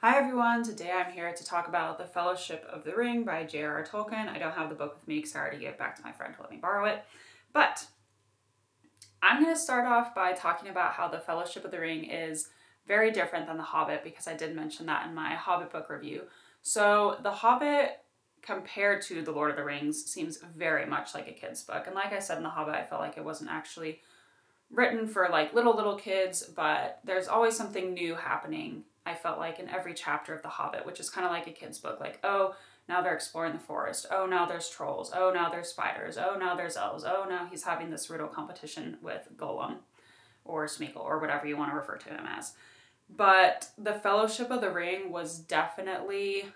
Hi everyone, today I'm here to talk about The Fellowship of the Ring by J.R.R. Tolkien. I don't have the book with me because I already gave it back to my friend to let me borrow it. But I'm going to start off by talking about how The Fellowship of the Ring is very different than The Hobbit, because I did mention that in my Hobbit book review. So The Hobbit, compared to The Lord of the Rings, seems very much like a kid's book. And like I said in The Hobbit, I felt like it wasn't actually written for like little kids, but there's always something new happening, I felt like, in every chapter of The Hobbit, which is kind of like a kid's book. Like, oh, now they're exploring the forest. Oh, now there's trolls. Oh, now there's spiders. Oh, now there's elves. Oh, now he's having this riddle competition with Gollum or Smeagol or whatever you want to refer to him as. But The Fellowship of the Ring was definitely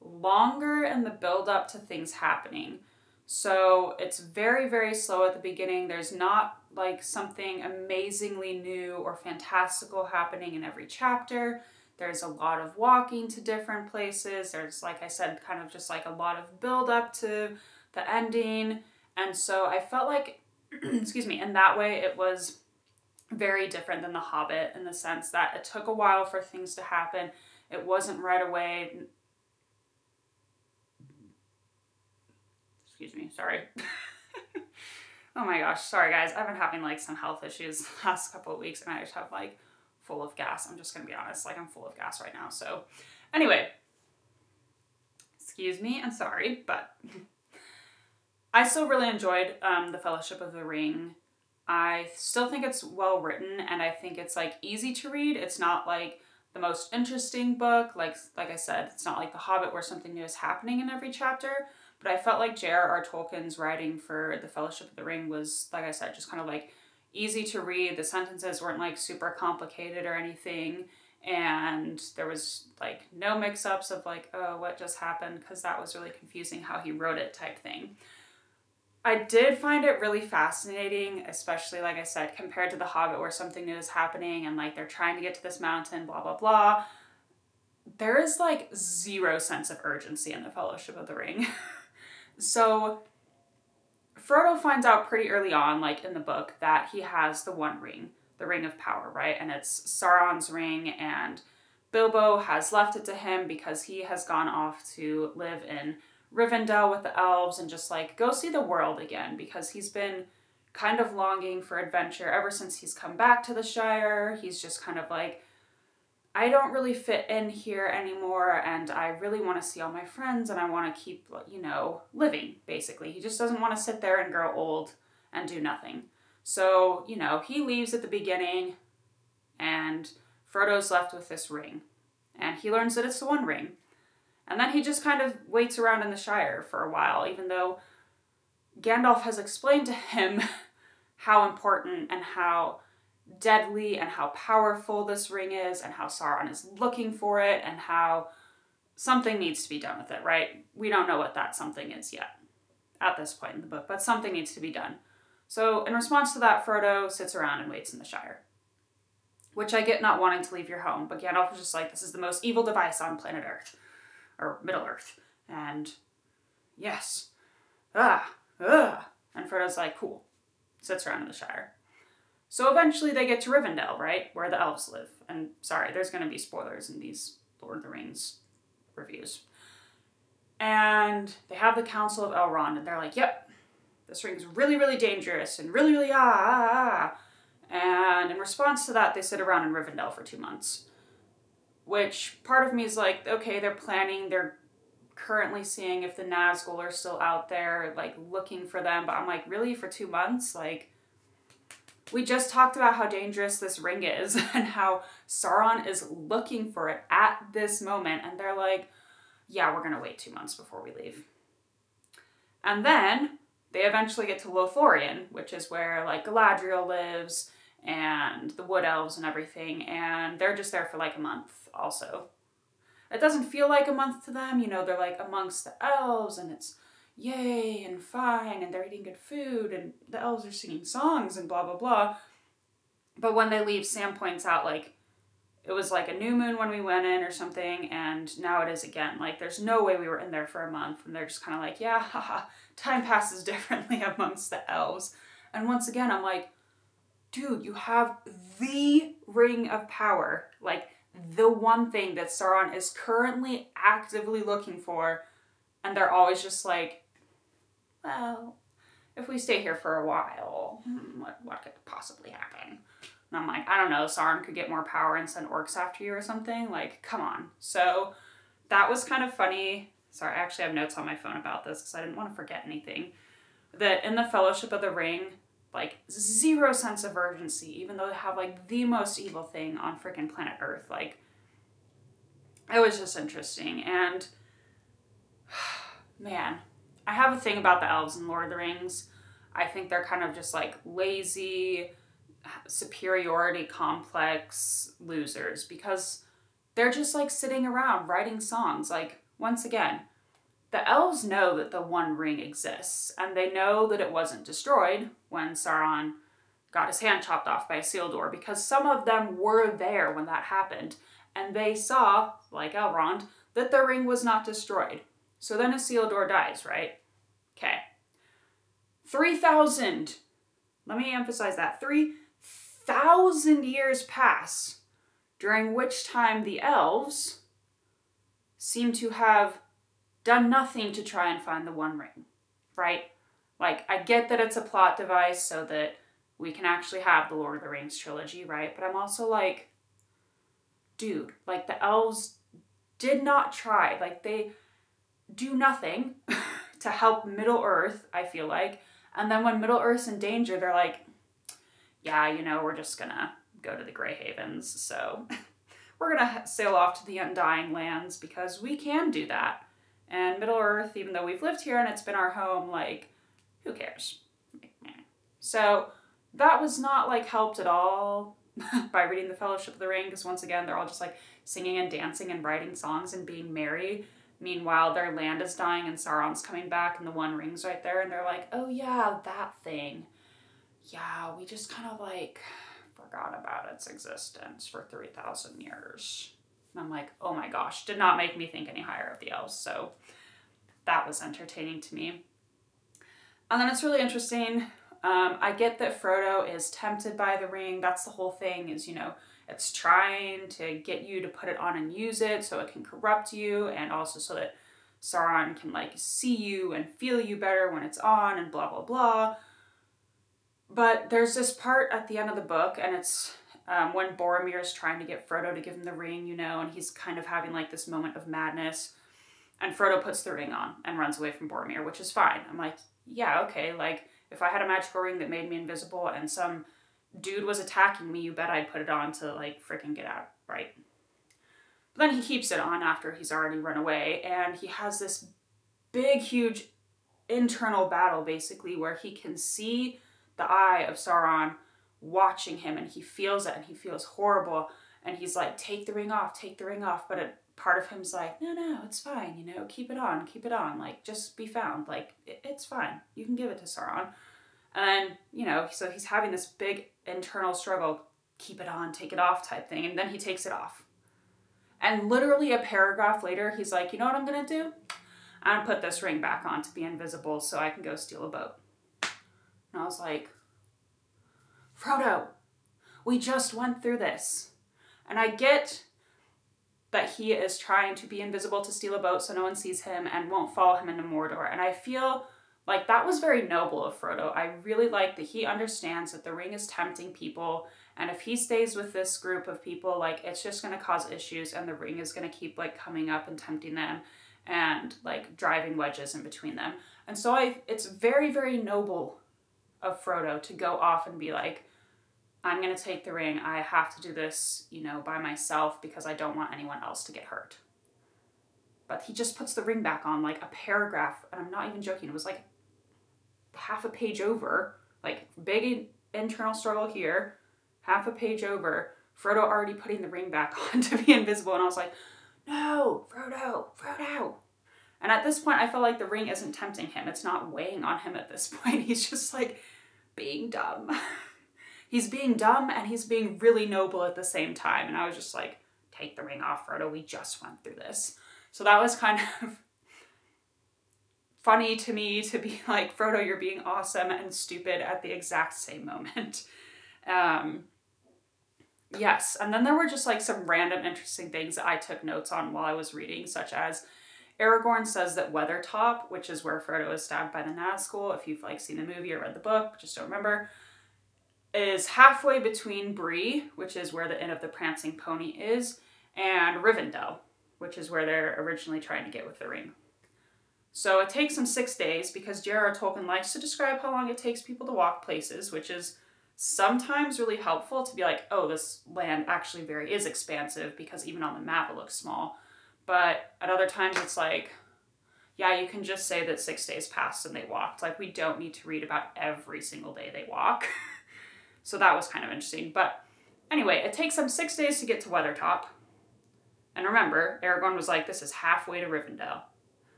longer in the build up to things happening. So it's very slow at the beginning. There's not like something amazingly new or fantastical happening in every chapter. There's a lot of walking to different places. There's, like I said, kind of just like a lot of build up to the ending. And so I felt like, excuse me, in that way it was very different than The Hobbit, in the sense that it took a while for things to happen. It wasn't right away. Excuse me, sorry. Oh my gosh, sorry guys. I've been having like some health issues the last couple of weeks and I just have like full of gas. I'm just gonna be honest, like I'm full of gas right now. So anyway, excuse me and sorry, but I still really enjoyed The Fellowship of the Ring. I still think it's well written and I think it's like easy to read. It's not like the most interesting book. Like I said, it's not like The Hobbit where something new is happening in every chapter. But I felt like J.R.R. Tolkien's writing for The Fellowship of the Ring was, like I said, just kind of like easy to read. The sentences weren't like super complicated or anything. And there was like no mix-ups of like, oh, what just happened? Because that was really confusing how he wrote it type thing. I did find it really fascinating, especially, like I said, compared to The Hobbit where something new is happening and like they're trying to get to this mountain, blah, blah, blah. There is like zero sense of urgency in The Fellowship of the Ring. So Frodo finds out pretty early on, like in the book, that he has the One Ring, the Ring of Power, right? And it's Sauron's ring, and Bilbo has left it to him because he has gone off to live in Rivendell with the elves and just like go see the world again, because he's been kind of longing for adventure ever since he's come back to the Shire. He's just kind of like, I don't really fit in here anymore and I really want to see all my friends and I want to keep, you know, living, basically. He just doesn't want to sit there and grow old and do nothing. So, you know, he leaves at the beginning and Frodo's left with this ring. And he learns that it's the One Ring. And then he just kind of waits around in the Shire for a while, even though Gandalf has explained to him how important and how deadly and how powerful this ring is and how Sauron is looking for it and how something needs to be done with it, right? We don't know what that something is yet at this point in the book, but something needs to be done. So in response to that, Frodo sits around and waits in the Shire, which I get not wanting to leave your home, but Gandalf was just like, this is the most evil device on planet Earth, or Middle Earth, and yes, and Frodo's like, cool, sits around in the Shire. So eventually they get to Rivendell, right? Where the elves live. And sorry, there's going to be spoilers in these Lord of the Rings reviews. And they have the Council of Elrond and they're like, yep, this ring's really dangerous and really And in response to that, they sit around in Rivendell for 2 months. Which part of me is like, okay, they're planning, they're currently seeing if the Nazgul are still out there, like looking for them. But I'm like, really, for 2 months? Like, we just talked about how dangerous this ring is and how Sauron is looking for it at this moment. And they're like, yeah, we're going to wait 2 months before we leave. And then they eventually get to Lothlorien, which is where like Galadriel lives and the Wood Elves and everything. And they're just there for like a month also. It doesn't feel like a month to them. You know, they're like amongst the elves and it's yay and fine and they're eating good food and the elves are singing songs and blah blah blah. But when they leave, Sam points out like it was like a new moon when we went in or something, and now it is again. Like there's no way we were in there for a month. And they're just kind of like, yeah, haha, time passes differently amongst the elves. And once again I'm like, dude, you have the Ring of Power, like the one thing that Sauron is currently actively looking for, and they're always just like, well, if we stay here for a while, what could possibly happen? And I'm like, I don't know, Sauron could get more power and send orcs after you or something. Like, come on. So that was kind of funny. Sorry, I actually have notes on my phone about this because I didn't want to forget anything. That in the Fellowship of the Ring, like, zero sense of urgency, even though they have, like, the most evil thing on freaking planet Earth. Like, it was just interesting. And, man, I have a thing about the elves in Lord of the Rings. I think they're kind of just, like, lazy, superiority complex losers because they're just, like, sitting around writing songs. Like, once again, the elves know that the One Ring exists, and they know that it wasn't destroyed when Sauron got his hand chopped off by Isildur, because some of them were there when that happened, and they saw, like Elrond, that the ring was not destroyed. So then Isildur dies, right? Okay. 3,000, let me emphasize that, 3,000 years pass, during which time the elves seem to have done nothing to try and find the One Ring, right? Like, I get that it's a plot device so that we can actually have the Lord of the Rings trilogy, right? But I'm also like, dude, like, the elves did not try. Like, they do nothing to help Middle-earth, I feel like. And then when Middle-earth's in danger, they're like, yeah, you know, we're just gonna go to the Grey Havens, so we're gonna sail off to the Undying Lands because we can do that. And Middle-earth, even though we've lived here and it's been our home, like, who cares? So that was not, like, helped at all by reading the Fellowship of the Ring, because once again, they're all just, like, singing and dancing and writing songs and being merry. Meanwhile, their land is dying and Sauron's coming back and the One Ring's right there, and they're like, oh yeah, that thing. Yeah, we just kind of, like, forgot about its existence for 3,000 years. And I'm like, oh my gosh, did not make me think any higher of the elves. So that was entertaining to me. And then it's really interesting. I get that Frodo is tempted by the ring. That's the whole thing is, you know, it's trying to get you to put it on and use it so it can corrupt you, and also so that Sauron can, like, see you and feel you better when it's on and blah, blah, blah. But there's this part at the end of the book, and it's when Boromir is trying to get Frodo to give him the ring, you know, and he's kind of having, like, this moment of madness. And Frodo puts the ring on and runs away from Boromir, which is fine. I'm like, yeah, okay, like, if I had a magical ring that made me invisible and some dude was attacking me, you bet I'd put it on to, like, freaking get out, right? But then he keeps it on after he's already run away, and he has this big, huge internal battle, basically, where he can see the eye of Sauron watching him, and he feels it, and he feels horrible, and he's like, take the ring off, but part of him's like, no, it's fine, you know, keep it on, like, just be found, like, it's fine, you can give it to Sauron. And, you know, so he's having this big internal struggle, keep it on, take it off type thing, and then he takes it off. And literally a paragraph later, he's like, you know what I'm gonna do? I'm gonna put this ring back on to be invisible so I can go steal a boat. And I was like, Frodo, we just went through this. And I get that he is trying to be invisible to steal a boat so no one sees him and won't follow him into Mordor. And I feel like that was very noble of Frodo. I really like that he understands that the ring is tempting people, and if he stays with this group of people, like, it's just going to cause issues, and the ring is going to keep, like, coming up and tempting them and, like, driving wedges in between them. And so it's very, very noble of Frodo to go off and be like, I'm going to take the ring. I have to do this, you know, by myself because I don't want anyone else to get hurt. But he just puts the ring back on, like, a paragraph, and I'm not even joking. It was like half a page over, like, big internal struggle here, half a page over, Frodo already putting the ring back on to be invisible, and I was like, no, Frodo. And at this point, I felt like the ring isn't tempting him. It's not weighing on him at this point. He's just, like, being dumb. He's being dumb, and he's being really noble at the same time, and I was just like, take the ring off, Frodo, we just went through this. So that was kind of funny to me to be like, Frodo, you're being awesome and stupid at the exact same moment. Yes, and then there were just like some random interesting things that I took notes on while I was reading, such as Aragorn says that Weathertop, which is where Frodo is stabbed by the Nazgul, if you've like seen the movie or read the book, just don't remember, is halfway between Bree, which is where the Inn of the Prancing Pony is, and Rivendell, which is where they're originally trying to get with the ring. So it takes them 6 days because J.R.R. Tolkien likes to describe how long it takes people to walk places, which is sometimes really helpful to be like, oh, this land actually is expansive because even on the map it looks small. But at other times it's like, yeah, you can just say that 6 days passed and they walked. Like, we don't need to read about every single day they walk. So that was kind of interesting. But anyway, it takes them 6 days to get to Weathertop. And remember, Aragorn was like, this is halfway to Rivendell.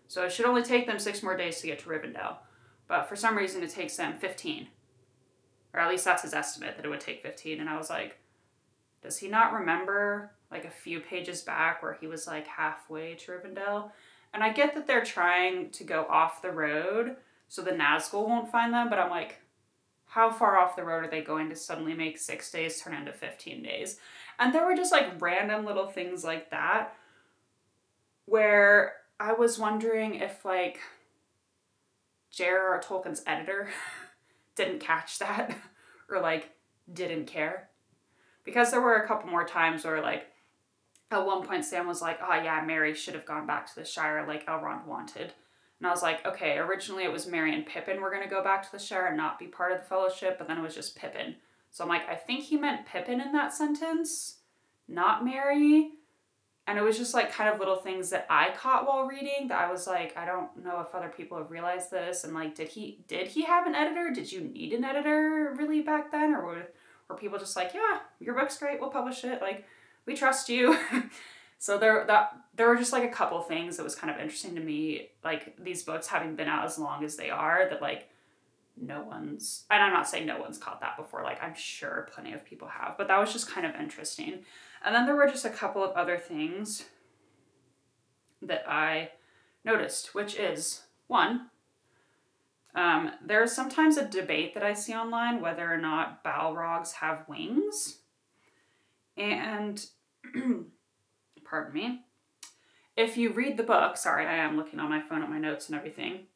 So it should only take them 6 more days to get to Rivendell. But for some reason it takes them 15. Or at least that's his estimate, that it would take 15. And I was like, does he not remember like a few pages back where he was like halfway to Rivendell? And I get that they're trying to go off the road so the Nazgul won't find them, but I'm like, how far off the road are they going to suddenly make 6 days turn into 15 days? And there were just like random little things like that where I was wondering if like J.R.R. Tolkien's editor didn't catch that or like didn't care. Because there were a couple more times where like at one point Sam was like, oh yeah, Merry should have gone back to the Shire like Elrond wanted. And I was like, okay, originally it was Merry and Pippin were going to go back to the Shire and not be part of the Fellowship, but then it was just Pippin. So I'm like, I think he meant Pippin in that sentence, not Merry. And it was just like kind of little things that I caught while reading that I was like, I don't know if other people have realized this. And like, did he have an editor? Did you need an editor really back then? Or were people just like, yeah, your book's great, we'll publish it. Like, we trust you. So there were just like a couple things that was kind of interesting to me. Like, these books having been out as long as they are, that like no one's, and I'm not saying no one's caught that before, like I'm sure plenty of people have, but that was just kind of interesting. And then there were just a couple of other things that I noticed, which is, one, there's sometimes a debate that I see online whether or not Balrogs have wings. And, pardon me, if you read the book, sorry, I am looking on my phone at my notes and everything,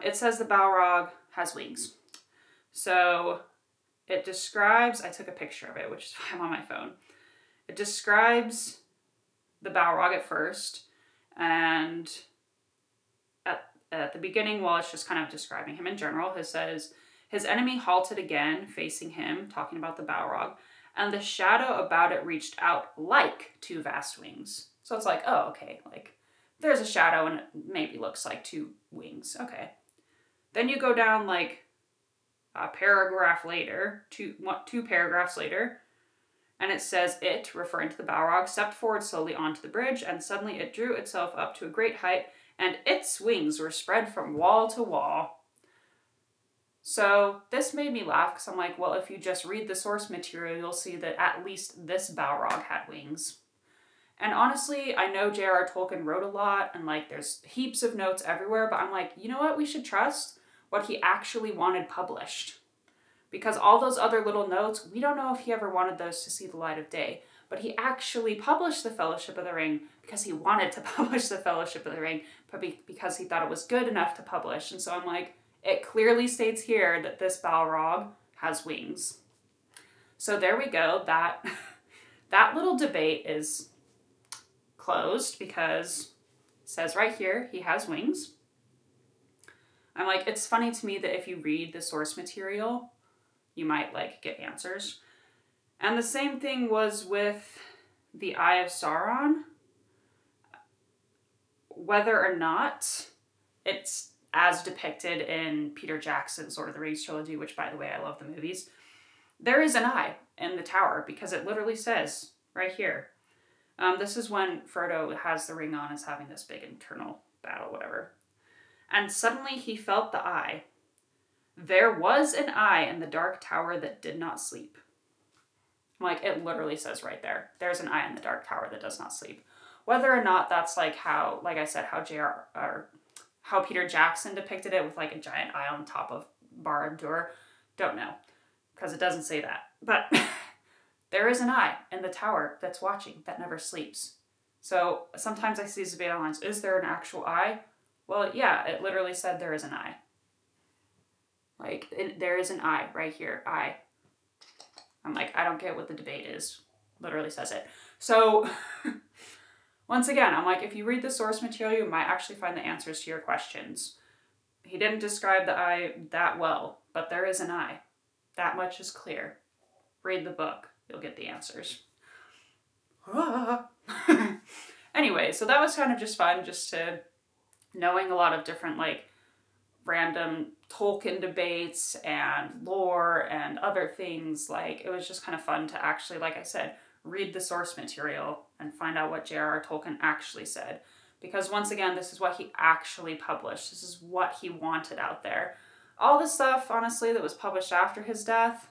it says the Balrog has wings. So it describes, I took a picture of it, which is why I'm on my phone. It describes the Balrog at first, and at the beginning, while it's just kind of describing him in general, it says, his enemy halted again, facing him, talking about the Balrog, and the shadow about it reached out like 2 vast wings. So it's like, oh, okay, like, there's a shadow and it maybe looks like 2 wings, okay. Then you go down like a paragraph later, two paragraphs later, and it says it, referring to the Balrog, stepped forward slowly onto the bridge, and suddenly it drew itself up to a great height, and its wings were spread from wall to wall. So this made me laugh, because I'm like, well, if you just read the source material, you'll see that at least this Balrog had wings. And honestly, I know J.R.R. Tolkien wrote a lot, and like there's heaps of notes everywhere, but I'm like, you know what, we should trust what he actually wanted published. Because all those other little notes, we don't know if he ever wanted those to see the light of day. But he actually published the Fellowship of the Ring because he wanted to publish the Fellowship of the Ring, but because he thought it was good enough to publish. And so I'm like, it clearly states here that this Balrog has wings. So there we go. That little debate is closed because it says right here he has wings. I'm like, it's funny to me that if you read the source material, you might like get answers. And the same thing was with the Eye of Sauron. Whether or not it's as depicted in Peter Jackson's Lord of the Rings trilogy, which by the way, I love the movies, there is an eye in the tower because it literally says right here. This is when Frodo has the ring on, is having this big internal battle, whatever. And suddenly he felt the eye. There was an eye in the dark tower that did not sleep. Like, it literally says right there. There's an eye in the dark tower that does not sleep. Whether or not that's like how, like I said, how Peter Jackson depicted it with like a giant eye on top of Barad-dûr, don't know. Because it doesn't say that. But There is an eye in the tower that's watching, that never sleeps. So sometimes I see these debate online, is there an actual eye? Well, yeah, it literally said there is an eye. Like, there is an eye right here, eye. I'm like, I don't get what the debate is. Literally says it. So, once again, I'm like, if you read the source material, you might actually find the answers to your questions. He didn't describe the eye that well, but there is an eye. That much is clear. Read the book. You'll get the answers. Anyway, so that was kind of just fun, just to knowing a lot of different, like, random Tolkien debates and lore and other things. Like, it was just kind of fun to actually, like I said, read the source material and find out what J.R.R. Tolkien actually said. Because once again, this is what he actually published. This is what he wanted out there. All the stuff, honestly, that was published after his death,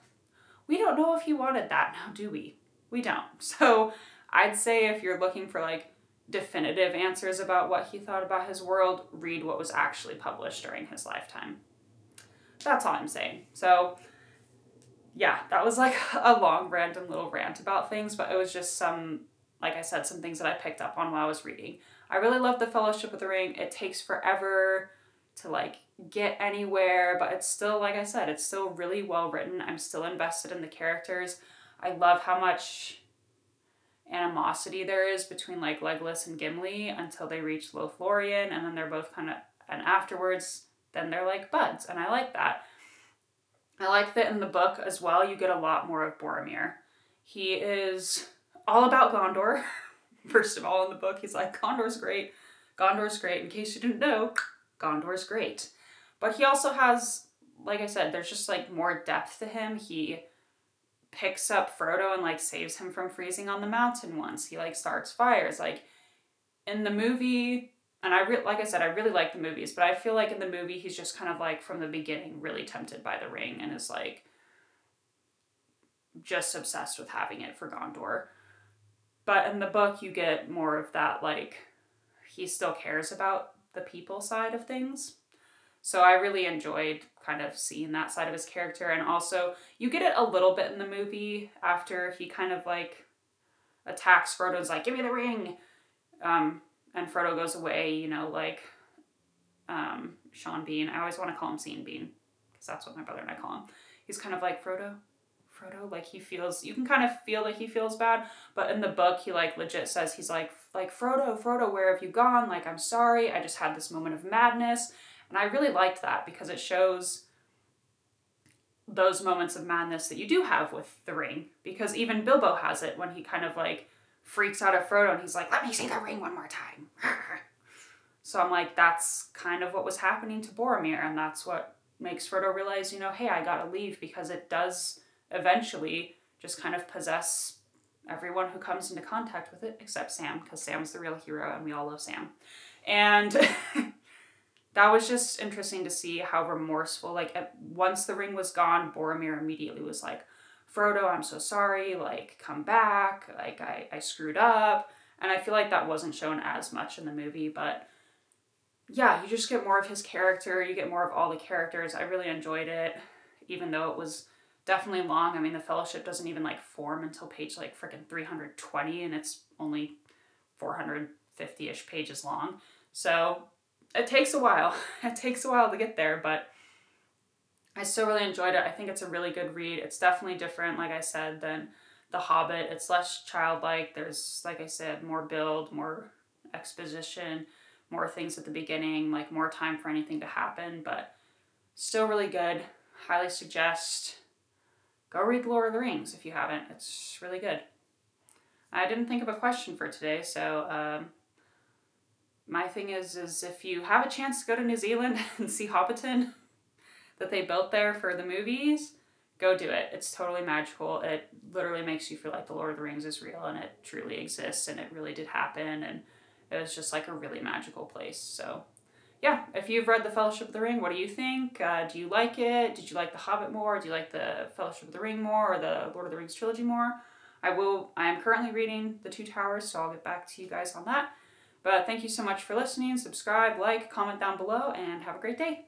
we don't know if he wanted that now, do we? We don't. So I'd say if you're looking for, like, definitive answers about what he thought about his world, read what was actually published during his lifetime. That's all I'm saying. So yeah, that was like a long random little rant about things, but it was just some, like I said, some things that I picked up on while I was reading. I really love the Fellowship of the Ring. It takes forever to like get anywhere, but it's still, like I said, it's still really well written. I'm still invested in the characters. I love how much animosity there is between like Legolas and Gimli until they reach Lothlorien, and then they're both kind of, and afterwards then they're like buds, and I like that. I like that in the book as well you get a lot more of Boromir. He is all about Gondor. First of all, in the book he's like, Gondor's great, in case you didn't know, Gondor's great. But he also has, like I said, there's just like more depth to him. He picks up Frodo and like saves him from freezing on the mountain once. He like starts fires. Like in the movie, and like I said, I really like the movies, but I feel like in the movie he's just kind of like from the beginning really tempted by the ring and is like just obsessed with having it for Gondor. But in the book you get more of that, like he still cares about the people side of things. So I really enjoyed kind of seeing that side of his character. And also, you get it a little bit in the movie after he kind of like attacks Frodo and's like, give me the ring! And Frodo goes away, you know, like Sean Bean. I always want to call him Sean Bean, because that's what my brother and I call him. He's kind of like, Frodo, like he feels, you can kind of feel that he feels bad. But in the book, he like legit says, he's like Frodo, where have you gone? Like, I'm sorry, I just had this moment of madness. And I really liked that because it shows those moments of madness that you do have with the ring. Because even Bilbo has it when he kind of like freaks out at Frodo and he's like, let me see the ring one more time. So I'm like, that's kind of what was happening to Boromir. And that's what makes Frodo realize, you know, hey, I gotta leave, because it does eventually just kind of possess everyone who comes into contact with it, except Sam, because Sam's the real hero and we all love Sam. And that was just interesting to see how remorseful, like, once the ring was gone, Boromir immediately was like, Frodo, I'm so sorry, like, come back, like, I screwed up. And I feel like that wasn't shown as much in the movie, but yeah, you just get more of his character, you get more of all the characters. I really enjoyed it, even though it was definitely long. I mean, the Fellowship doesn't even, like, form until page, like, freaking 320, and it's only 450-ish pages long. So it takes a while. It takes a while to get there, but I still really enjoyed it. I think it's a really good read. It's definitely different, like I said, than The Hobbit. It's less childlike. There's, like I said, more build, more exposition, more things at the beginning, like more time for anything to happen, but still really good. Highly suggest go read Lord of the Rings if you haven't. It's really good. I didn't think of a question for today, so my thing is if you have a chance to go to New Zealand and see Hobbiton that they built there for the movies, go do it. It's totally magical. It literally makes you feel like the Lord of the Rings is real and it truly exists and it really did happen, and it was just like a really magical place. So yeah, if you've read The Fellowship of the Ring, what do you think? Do you like it? Did you like The Hobbit more? Do you like The Fellowship of the Ring more, or the Lord of the Rings trilogy more? I am currently reading The Two Towers, so I'll get back to you guys on that. But thank you so much for listening. Subscribe, like, comment down below, and have a great day.